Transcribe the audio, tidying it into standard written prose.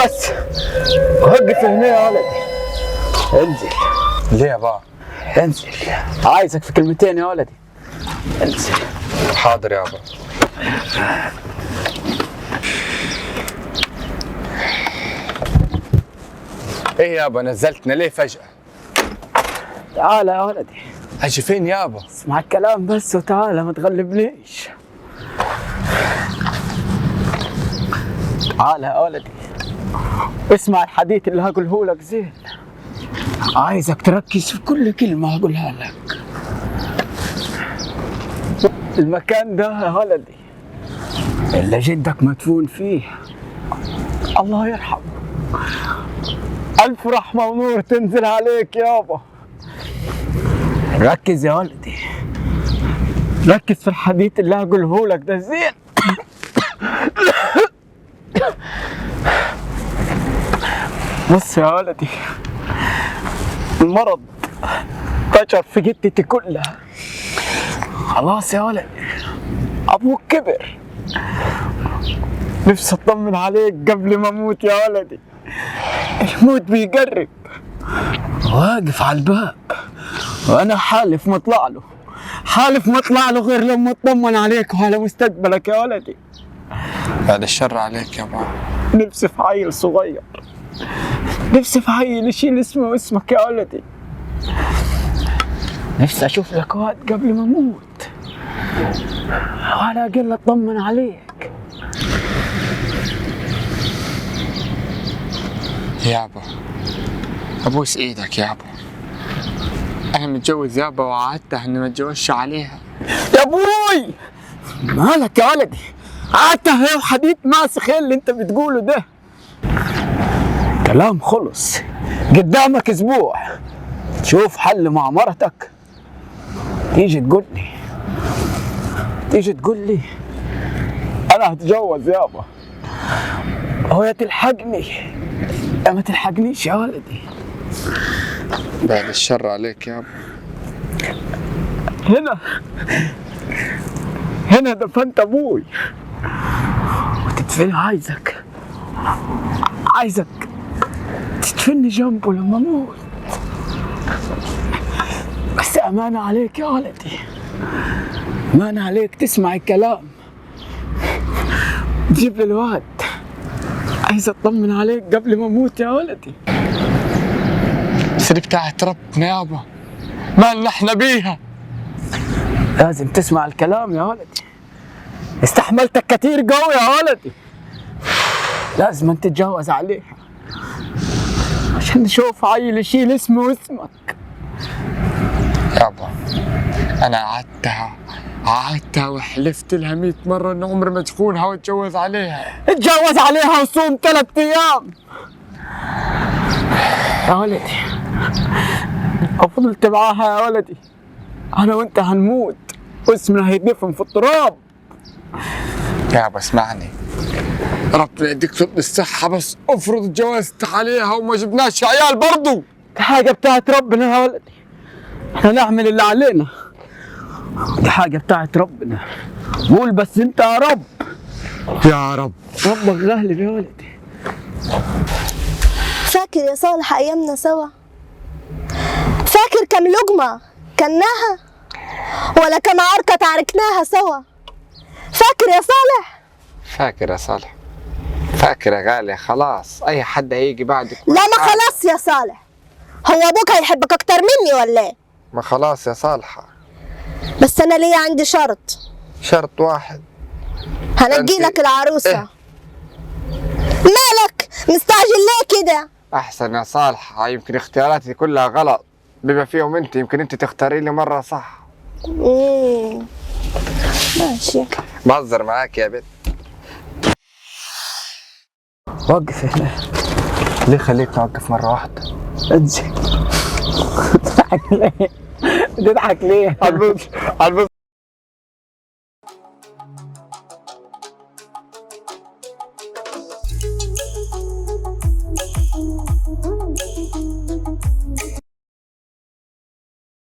بس وقف هنا يا ولدي. انزل. ليه يا بابا؟ انزل، عايزك في كلمتين يا ولدي. انزل. حاضر يا بابا. ايه يابا نزلتنا ليه فجأة؟ تعال يا ولدي. اجي فين يابا؟ اسمع الكلام بس وتعال، ما تغلبنيش. تعال يا ولدي، اسمع الحديث اللي هقوله لك زين. عايزك تركز في كل كلمة هقولها لك. المكان ده يا ولدي اللي جدك مدفون فيه، الله يرحمه، ألف رحمة ونور تنزل عليك يابا. ركز يا ولدي، ركز في الحديث اللي هقوله لك ده زين. بص يا ولدي، المرض فجر في جدتي كلها. خلاص يا ولدي، ابوك كبر، نفسي اطمن عليك قبل ما اموت يا ولدي. الموت بيقرب، واقف على الباب وانا حالف ما اطلع له، حالف ما اطلع له غير لما اطمن عليك وعلى مستقبلك يا ولدي. بعد الشر عليك يا بابا. نفسي في عيل صغير، نفسي في عيل يشيل اسمه واسمك يا ولدي. نفسي اشوف لك وقت قبل ما اموت، وعلى الاقل اطمن عليك. يابا ابوس ايدك يابا، انا متجوز يابا وعدتها اني ما اتجوزش عليها. يا ابوي مالك يا ولدي؟ عدتها وحديث ماسخ اللي انت بتقوله ده. كلام خلص، قدامك اسبوع تشوف حل مع مرتك، تيجي تقول لي انا هتجوز يابا، هو يا تلحقني يا ما تلحقنيش يا ولدي. بعد الشر عليك يابا. هنا دفنت ابوي وتدفن، عايزك تدفني جنبه لما اموت. بس امانه عليك يا ولدي، امانه عليك تسمع الكلام، تجيب لي الواد، عايز اطمن عليك قبل ما اموت يا ولدي. بس دي بتاعت ربنا يابا، مالنا احنا بيها. لازم تسمع الكلام يا ولدي، استحملتك كتير قوي يا ولدي، لازم انت تتجوز عليها عشان نشوف عيل يشيل اسمه واسمك. يابا انا عدتها وحلفت لها 100 مرة ان عمري ما تخونها واتجوز عليها. اتجوز عليها وصوم 3 ايام يا ولدي، لو فضلت معاها يا ولدي انا وانت هنموت واسمنا هيدفن في التراب. يابا اسمعني، ربنا يديك طول الصحة، بس افرض اتجوزت عليها وما جبناش عيال برضو. دي حاجة بتاعت ربنا يا ولدي، احنا نعمل اللي علينا، دي حاجة بتاعت ربنا. قول بس انت يا رب. يا رب. ربك غالب يا ولدي. فاكر يا صالح ايامنا سوا؟ فاكر كم لقمة كلناها ولا كم عركة تعاركناها سوا؟ فاكر يا صالح؟ فاكر يا صالح، فاكر يا غالي. خلاص اي حد هيجي بعدك. لا ما خلاص يا صالح، هو ابوك هيحبك اكتر مني ولا ايه؟ ما خلاص يا صالحة. بس انا ليا عندي شرط. شرط واحد. هنجي لك العروسة. إيه؟ مالك مستعجل ليه كده؟ احسن يا صالحة، يمكن اختياراتي كلها غلط بما فيهم انت، يمكن انت تختاري لي مرة صح. ماشي. بهزر معاك يا بنت. وقف هنا. ليه خليتني اوقف مرة واحدة؟ انزل. تضحك ليه؟ عالبص